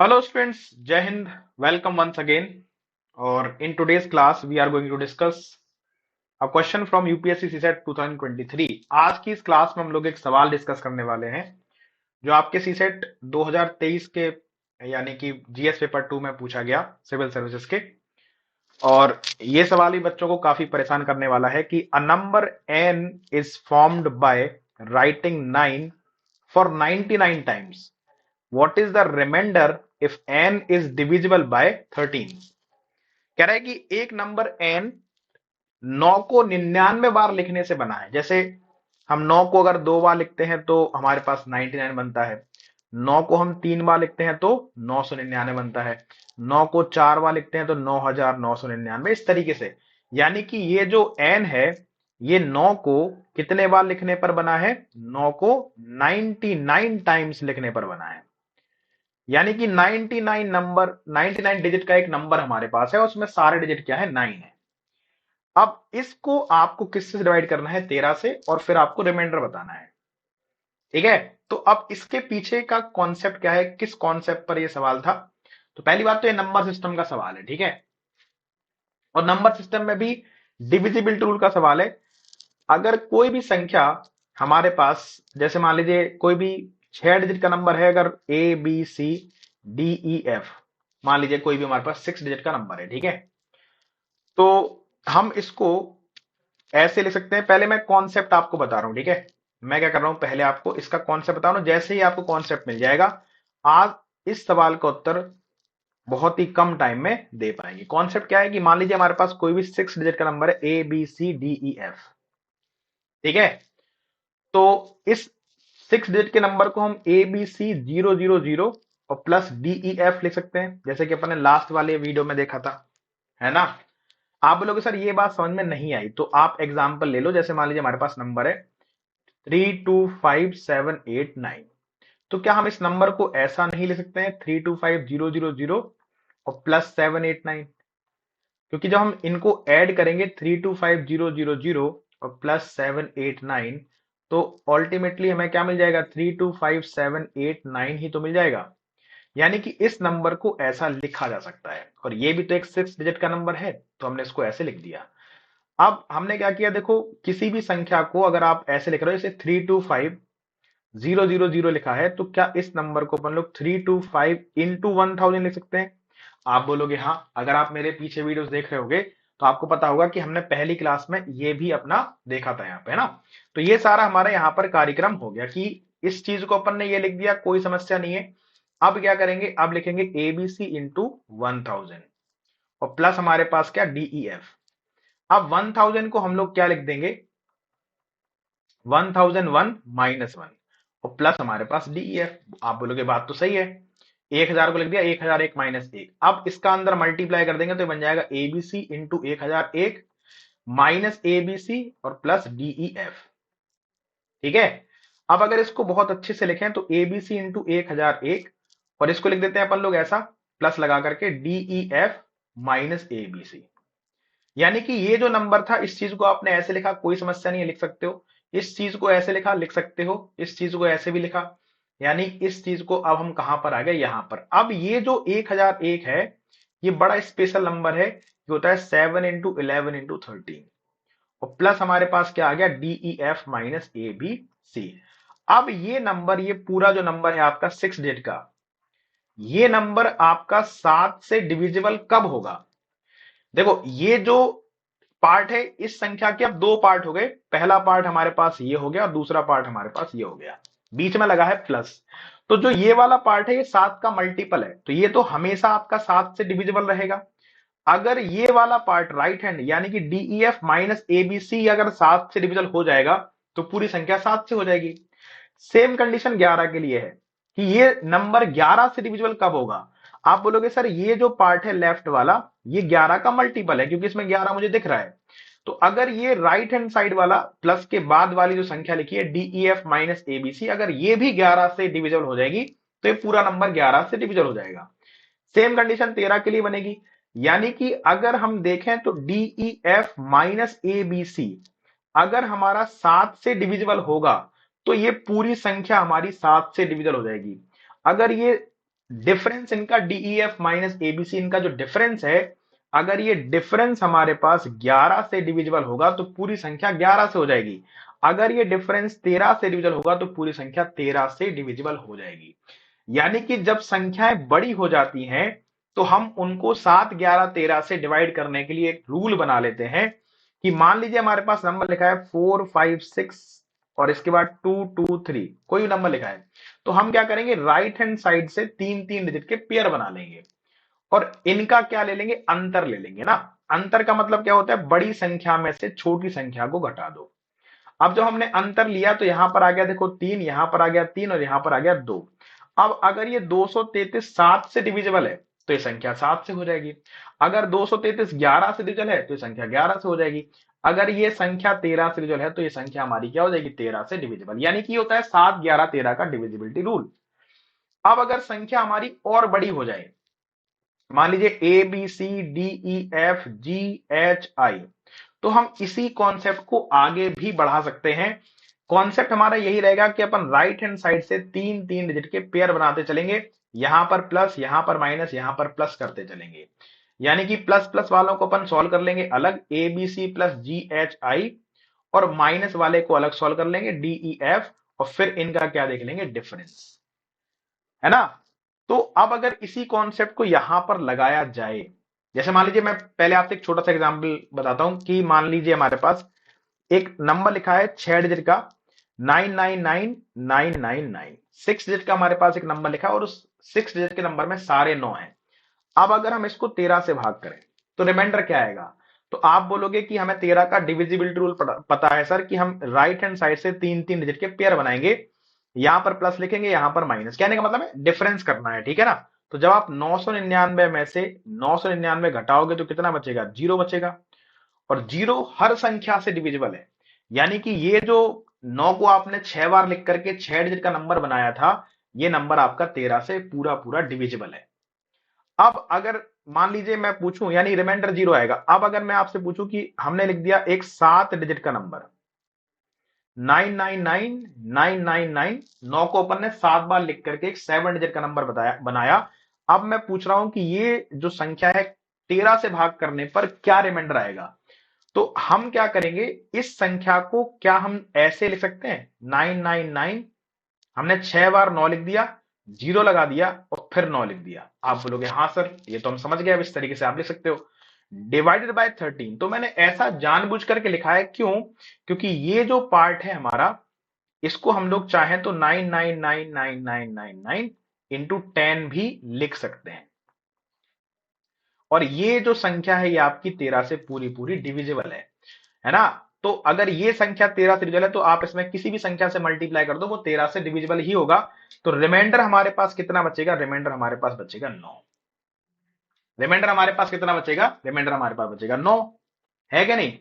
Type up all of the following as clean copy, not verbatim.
Hello students, Jai Hind, welcome once again. Or in today's class, we are going to discuss a question from UPSC CSET 2023. आज की इस class में हम लोग एक सवाल डिस्कस करने वाले हैं जो आपके CSET 2023 के यानी कि जीएस पेपर 2 में पूछा गया सिविल सर्विसेज के। और ये सवाल ही बच्चों को काफी परेशान करने वाला है कि a number n is formed by writing 9 for 99 times. What is the remainder if n is divisible by 13? कह रहा है कि एक नंबर n 9 को 99 बार लिखने से बना है। जैसे हम 9 को अगर 2 बार लिखते हैं तो हमारे पास 99 बनता है। 9 को हम 3 बार लिखते हैं तो 999 बनता है। 9 को 4 बार लिखते हैं तो 9999, इस तरीके से। यानी कि ये जो n है ये 9 को कितने बार लिखने पर बना है? 9 को 99 टाइम्स लिखने पर बना है। यानी कि 99 डिजिट का एक नंबर हमारे पास है, उसमें सारे डिजिट क्या है? 9 है। अब इसको आपको किससे डिवाइड करना है? 13 से, और फिर आपको रिमाइंडर बताना है। ठीक है, तो अब इसके पीछे का कॉन्सेप्ट क्या है, किस कॉन्सेप्ट पर यह सवाल था? तो पहली बात तो ये नंबर सिस्टम का सवाल है, ठीक है। और नंबर सिस्टम में भी डिविजिबिलिटी रूल का सवाल है। अगर कोई भी संख्या हमारे पास, जैसे मान लीजिए कोई भी 6 डिजिट का नंबर है, अगर A B C D E F, मान लीजिए कोई भी हमारे पास 6 डिजिट का नंबर है, ठीक है। तो हम इसको ऐसे लिख सकते हैं। पहले मैं कॉन्सेप्ट आपको बता रहा हूं, ठीक है। मैं क्या कर रहा हूं, पहले आपको इसका कॉन्सेप्ट बता रहा हूं। जैसे ही आपको कॉन्सेप्ट मिल जाएगा, आज इस सवाल का उत्तर बहुत ही कम टाइम में दे पाएंगे। कॉन्सेप्ट क्या है कि मान लीजिए हमारे पास कोई भी 6 डिजिट का नंबर है, A B C D E F, ठीक है। तो इस 6 डिजिट के नंबर को हम ए बी सी 000 और प्लस डी ई एफ लिख सकते हैं, जैसे कि अपन ने लास्ट वाले वीडियो में देखा था, है ना। आप बोलोगे सर ये बात समझ में नहीं आई, तो आप एग्जांपल ले लो। जैसे मान लीजिए हमारे पास नंबर है 325789, तो क्या हम इस नंबर को ऐसा नहीं लिख सकते हैं 325000 और प्लस 789? क्योंकि जब हम इनको ऐड करेंगे 325000 और प्लस 789, तो अल्टीमेटली हमें क्या मिल जाएगा? 325789 ही तो मिल जाएगा। यानी कि इस नंबर को ऐसा लिखा जा सकता है, और ये भी तो एक 6 डिजिट का नंबर है, तो हमने इसको ऐसे लिख दिया। अब हमने क्या किया, देखो किसी भी संख्या को अगर आप ऐसे लिख रहे हो, जैसे 325000 लिखा है, तो क्या इस नंबर को अपन लोग 325 इंटू 1000 लिख सकते हैं? आप बोलोगे हाँ। अगर आप मेरे पीछे वीडियोस देख रहे होगे तो आपको पता होगा कि हमने पहली क्लास में ये भी अपना देखा था यहाँ पे, है ना। तो ये सारा हमारा यहाँ पर कार्यक्रम हो गया कि इस चीज को अपन ने ये लिख दिया, कोई समस्या नहीं है। अब क्या करेंगे, अब लिखेंगे एबीसी इंटू 1000 और प्लस हमारे पास क्या? डीईएफ। अब 1000 को हम लोग क्या लिख देंगे? 1001 माइनस 1 और प्लस हमारे पास डीईएफ। आप बोलोगे बात तो सही है, 1000 को लिख दिया 1001 माइनस 1। अब इसका अंदर मल्टीप्लाई कर देंगे तो बन जाएगा एबीसी इंटू 1001 माइनस एबीसी और प्लस डीईएफ, ठीक है। अब अगर इसको बहुत अच्छे से लिखें तो एबीसी इंटू 1001 और इसको लिख देते हैं अपन लोग ऐसा, प्लस लगा करके डीईएफ माइनस एबीसी। यानी कि ये जो नंबर था, इस चीज को आपने ऐसे लिखा, कोई समस्या नहीं है, लिख सकते हो। इस चीज को ऐसे लिखा, लिख सकते हो। इस चीज को ऐसे भी लिखा। यानी इस चीज को अब हम कहां पर आ गए? यहां पर। अब ये जो 1001 है, ये बड़ा स्पेशल नंबर है। ये होता है 7 इंटू 11 इंटू 13 और प्लस हमारे पास क्या आ गया? DEF minus A B C. अब ये नंबर, ये पूरा जो नंबर है आपका 6 डिजिट का, ये नंबर आपका 7 से डिविजिबल कब होगा? देखो ये जो पार्ट है, इस संख्या के अब दो पार्ट हो गए। पहला पार्ट हमारे पास ये हो गया और दूसरा पार्ट हमारे पास ये हो गया। बीच में लगा है प्लस। तो जो ये वाला पार्ट है, ये 7 का मल्टीपल है, तो ये तो हमेशा आपका 7 से डिविजिबल रहेगा। अगर ये वाला पार्ट राइट हैंड यानी कि डीईएफ माइनस एबीसी अगर 7 से डिविजिबल हो जाएगा, तो पूरी संख्या 7 से हो जाएगी। सेम कंडीशन 11 के लिए है कि ये नंबर 11 से डिविजिबल कब होगा। आप बोलोगे सर ये जो पार्ट है लेफ्ट वाला, ये 11 का मल्टीपल है, क्योंकि इसमें 11 मुझे दिख रहा है। तो अगर ये राइट हैंड साइड वाला प्लस के बाद वाली जो संख्या लिखी है डीईएफ माइनस एबीसी, अगर ये भी 11 से डिविजिबल हो जाएगी, तो ये पूरा नंबर 11 से डिविजिबल हो जाएगा। सेम कंडीशन 13 के लिए बनेगी। यानी कि अगर हम देखें तो डीईएफ माइनस एबीसी अगर हमारा 7 से डिविजिबल होगा, तो ये पूरी संख्या हमारी 7 से डिविजिबल हो जाएगी। अगर ये डिफरेंस इनका डीईएफ माइनस एबीसी, इनका जो डिफरेंस है, अगर ये डिफरेंस हमारे पास 11 से डिविजिबल होगा तो पूरी संख्या 11 से हो जाएगी। अगर ये डिफरेंस 13 से डिविजिबल होगा तो पूरी संख्या 13 से डिविजिबल हो जाएगी। यानी कि जब संख्याएं बड़ी हो जाती हैं तो हम उनको 7, 11, 13 से डिवाइड करने के लिए एक रूल बना लेते हैं कि मान लीजिए हमारे पास नंबर लिखा है 4, 5, 6 और इसके बाद 2, 2, 3, कोई भी नंबर लिखा है, तो हम क्या करेंगे, राइट हैंड साइड से तीन तीन डिजिट के पेयर बना लेंगे और इनका क्या ले लेंगे, अंतर ले लेंगे ना। अंतर का मतलब क्या होता है, बड़ी संख्या में से छोटी संख्या को घटा दो। अब जब हमने अंतर लिया तो यहां पर आ गया देखो 3, यहां पर आ गया 3 और यहां पर आ गया 2। अब अगर ये 233 7 से डिविजिबल है तो ये संख्या 7 से हो जाएगी। अगर 233 11 से डिविजिबल है तो ये संख्या 11 से हो जाएगी। अगर ये संख्या 13 से डिविजिबल है तो ये संख्या हमारी क्या हो जाएगी, 13 से डिविजिबल। यानी कि होता है 7, 11, 13 का डिविजिबिलिटी रूल। अब अगर संख्या हमारी और बड़ी हो जाए, मान लीजिए A B C D E F G H I, तो हम इसी कॉन्सेप्ट को आगे भी बढ़ा सकते हैं। कॉन्सेप्ट हमारा यही रहेगा कि अपन राइट हैंड साइड से तीन तीन डिजिट के पेयर बनाते चलेंगे, यहां पर प्लस, यहां पर माइनस, यहां पर प्लस करते चलेंगे। यानी कि प्लस प्लस वालों को अपन सॉल्व कर लेंगे अलग, A B C plus G H I, और माइनस वाले को अलग सॉल्व कर लेंगे डी ई एफ, और फिर इनका क्या देख लेंगे, डिफरेंस, है ना। तो अब अगर इसी कॉन्सेप्ट को यहां पर लगाया जाए, जैसे मान लीजिए मैं पहले आपसे एक छोटा सा एग्जांपल बताता हूं कि मान लीजिए हमारे पास एक नंबर लिखा है 6 डिजिट का 999999, 6 डिजिट का हमारे पास एक नंबर लिखा है और उस 6 डिजिट के नंबर में सारे 9 हैं। अब अगर हम इसको 13 से भाग करें तो रिमाइंडर क्या आएगा, तो आप बोलोगे कि हमें 13 का डिविजिबिलिटी रूल पता है सर, कि हम राइट हैंड साइड से तीन तीन डिजिट के पेयर बनाएंगे, यहां पर प्लस लिखेंगे, यहां पर माइनस, कहने का मतलब है डिफरेंस करना है, ठीक है ना। तो जब आप 999 में से 999 घटाओगे तो कितना बचेगा, 0 बचेगा। और 0 हर संख्या से डिविजिबल है। यानी कि ये जो 9 को आपने 6 बार लिख करके 6 डिजिट का नंबर बनाया था, ये नंबर आपका 13 से पूरा पूरा डिविजिबल है। अब अगर मान लीजिए मैं पूछूं, यानी रिमाइंडर 0 आएगा। अब अगर मैं आपसे पूछूं कि हमने लिख दिया एक 7 डिजिट का नंबर 999999, 9 को अपन ने 7 बार लिख करके एक 7 डिजिट का नंबर बनाया। अब मैं पूछ रहा हूं कि ये जो संख्या है 13 से भाग करने पर क्या रिमाइंडर आएगा। तो हम क्या करेंगे, इस संख्या को क्या हम ऐसे लिख सकते हैं, 999, हमने 6 बार 9 लिख दिया, 0 लगा दिया और फिर 9 लिख दिया। आप बोलोगे हाँ सर ये तो हम समझ गए, अब इस तरीके से आप लिख सकते हो डिवाइडेड बाय 13। तो मैंने ऐसा जानबूझ करके लिखा है, क्यों, क्योंकि ये जो पार्ट है हमारा, इसको हम लोग चाहें तो 9999999 इंटू 10 भी लिख सकते हैं। और ये जो संख्या है ये आपकी 13 से पूरी पूरी डिविजिबल है ना। तो अगर ये संख्या 13 से डिविजिबल है तो आप इसमें किसी भी संख्या से मल्टीप्लाई कर दो, वो 13 से डिविजिबल ही होगा। तो रिमाइंडर हमारे पास कितना बचेगा, रिमाइंडर हमारे पास बचेगा 9। रिमाइंडर हमारे पास कितना बचेगा, रिमाइंडर हमारे पास बचेगा 9, है कि नहीं।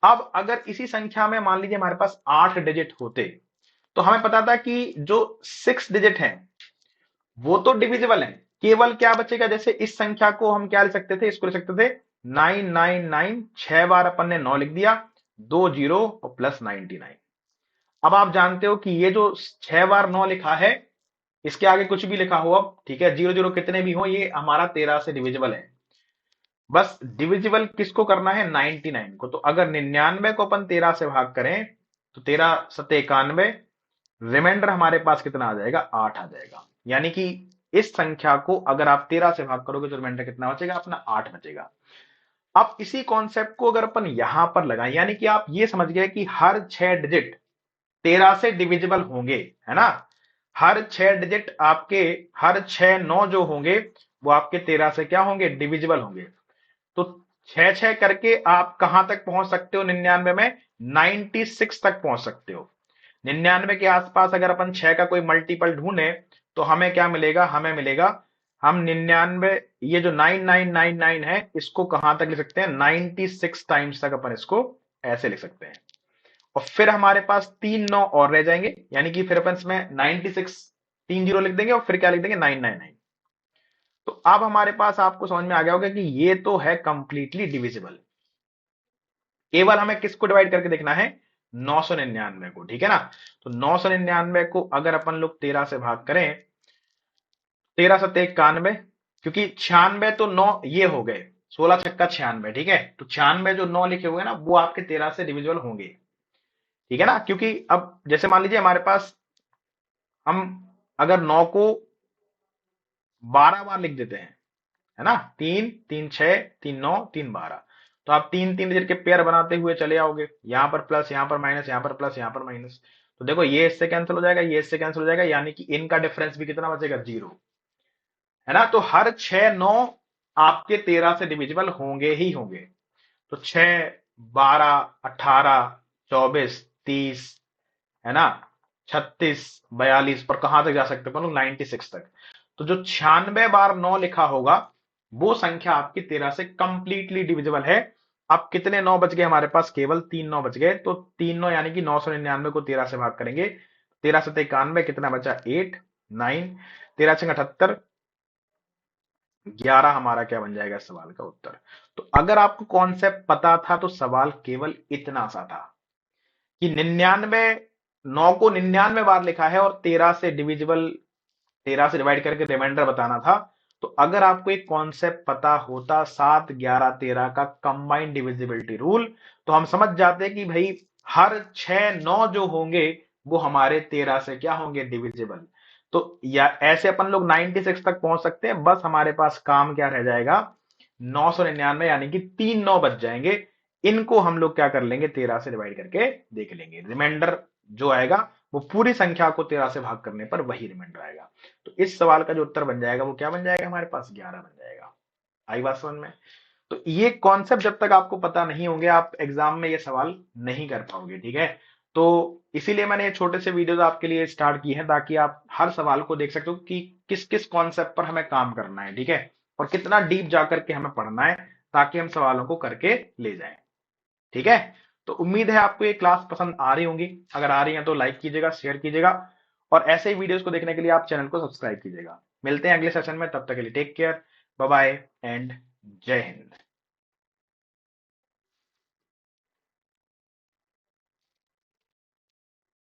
अब अगर इसी संख्या में मान लीजिए हमारे पास 8 डिजिट होते, तो हमें पता था कि जो 6 डिजिट है वो तो डिविजिबल है, केवल क्या बचेगा, जैसे इस संख्या को हम क्या लिख सकते थे, इसको लिख सकते थे 999, 6 बार अपन ने 9 लिख दिया, 2 जीरो और प्लस 99। अब आप जानते हो कि ये जो 6 बार 9 लिखा है, इसके आगे कुछ भी लिखा हो अब ठीक है, जीरो जीरो कितने भी हो, ये हमारा 13 से डिविजिबल है। बस डिविजिबल किसको करना है, 99 को। तो अगर 99 को अपन 13 से भाग करें तो 13 सत्ते 91, रिमाइंडर हमारे पास कितना आ जाएगा, 8 आ जाएगा। यानी कि इस संख्या को अगर आप 13 से भाग करोगे तो रिमाइंडर कितना बचेगा, अपना 8 बचेगा। अब इसी कॉन्सेप्ट को अगर अपन यहां पर लगाएं, यानी कि आप ये समझ गए कि हर 6 डिजिट 13 से डिविजिबल होंगे, है ना। हर 6 डिजिट आपके, हर 6 9 जो होंगे वो आपके 13 से क्या होंगे, डिविजिबल होंगे। तो 6 6 करके आप कहां तक पहुंच सकते हो, 99 में 96 तक पहुंच सकते हो। 99 के आसपास अगर अपन 6 का कोई मल्टीपल ढूंढे तो हमें क्या मिलेगा, हमें मिलेगा, हम 99, ये जो 9999 है इसको कहां तक लिख सकते हैं, 96 टाइम्स तक अपन इसको ऐसे लिख सकते हैं। और फिर हमारे पास 3 9 और रह जाएंगे, यानी कि फिर अपन इसमें 96 3 जीरो लिख देंगे और फिर क्या लिख देंगे, 999। तो अब हमारे पास आपको समझ में आ गया होगा कि ये तो है कंप्लीटली डिविजिबल। केवल हमें किसको डिवाइड करके देखना है, 999 को, ठीक है ना। तो 999 को अगर अपन लोग 13 से भाग करें 13 सत्ते 91, क्योंकि 96 तो 9 ये हो गए, 16 छक्का 96, ठीक है। तो 96 जो 9 लिखे हुए हैं ना, वो आपके 13 से डिविजिबल होंगे, ठीक है ना। क्योंकि अब जैसे मान लीजिए हमारे पास, हम अगर 9 को 12 बार लिख देते हैं, है ना, 3 3 6 3 9 3 12, तो आप 3 3 डिजिट के पेयर बनाते हुए चले आओगे, यहां पर प्लस, यहां पर माइनस, यहां पर प्लस, यहां पर माइनस। तो देखो ये इससे कैंसिल हो जाएगा, ये इससे कैंसिल हो जाएगा, यानी कि इनका डिफरेंस भी कितना बचेगा, 0, है ना। तो हर 6 9 आपके 13 से डिविजिबल होंगे ही होंगे। तो 6 12 18 24 30, है ना, 36 42, और कहां तक जा सकते हैं 96 तक। तो जो 96 बार 9 लिखा होगा, वो संख्या आपकी 13 से कंप्लीटली डिविजिबल है। अब कितने 9 बच गए हमारे पास, केवल 3 9 बच गए। तो 3 9 यानी कि 999 को 13 से भाग करेंगे, 13 से 91, कितना बचा, 8 9, 13 छंग 78, 11 हमारा क्या बन जाएगा इस सवाल का उत्तर। तो अगर आपको कॉन्सेप्ट पता था तो सवाल केवल इतना सा था कि 99, 9 को 99 बार लिखा है और 13 से डिविजिबल, 13 से डिवाइड करके रिमाइंडर बताना था। तो अगर आपको एक कॉन्सेप्ट पता होता 7 11 13 का कंबाइंड डिविजिबिलिटी रूल, तो हम समझ जाते कि भाई हर 6 9 जो होंगे वो हमारे 13 से क्या होंगे, डिविजिबल। तो या ऐसे अपन लोग 96 तक पहुंच सकते हैं। बस हमारे पास काम क्या रह जाएगा, 999, यानी कि 3 9 बच जाएंगे। इनको हम लोग क्या कर लेंगे, 13 से डिवाइड करके देख लेंगे, रिमाइंडर जो आएगा वो पूरी संख्या को 13 से भाग करने पर वही रिमाइंडर आएगा। तो इस सवाल का जो उत्तर बन जाएगा वो क्या बन जाएगा, हमारे पास 11 बन जाएगा। आई बात समझ में। तो ये कॉन्सेप्ट जब तक आपको पता नहीं होंगे, आप एग्जाम में ये सवाल नहीं कर पाओगे, ठीक है। तो इसीलिए मैंने ये छोटे से वीडियोस आपके लिए स्टार्ट की है, ताकि आप हर सवाल को देख सकते हो कि किस किस कॉन्सेप्ट पर हमें काम करना है, ठीक है, और कितना डीप जाकर के हमें पढ़ना है, ताकि हम सवालों को करके ले जाएं, ठीक है। तो उम्मीद है आपको ये क्लास पसंद आ रही होंगी। अगर आ रही है तो लाइक कीजिएगा, शेयर कीजिएगा, और ऐसे ही वीडियोस को देखने के लिए आप चैनल को सब्सक्राइब कीजिएगा। मिलते हैं अगले सेशन में, तब तक के लिए take care, bye bye and जय हिंद।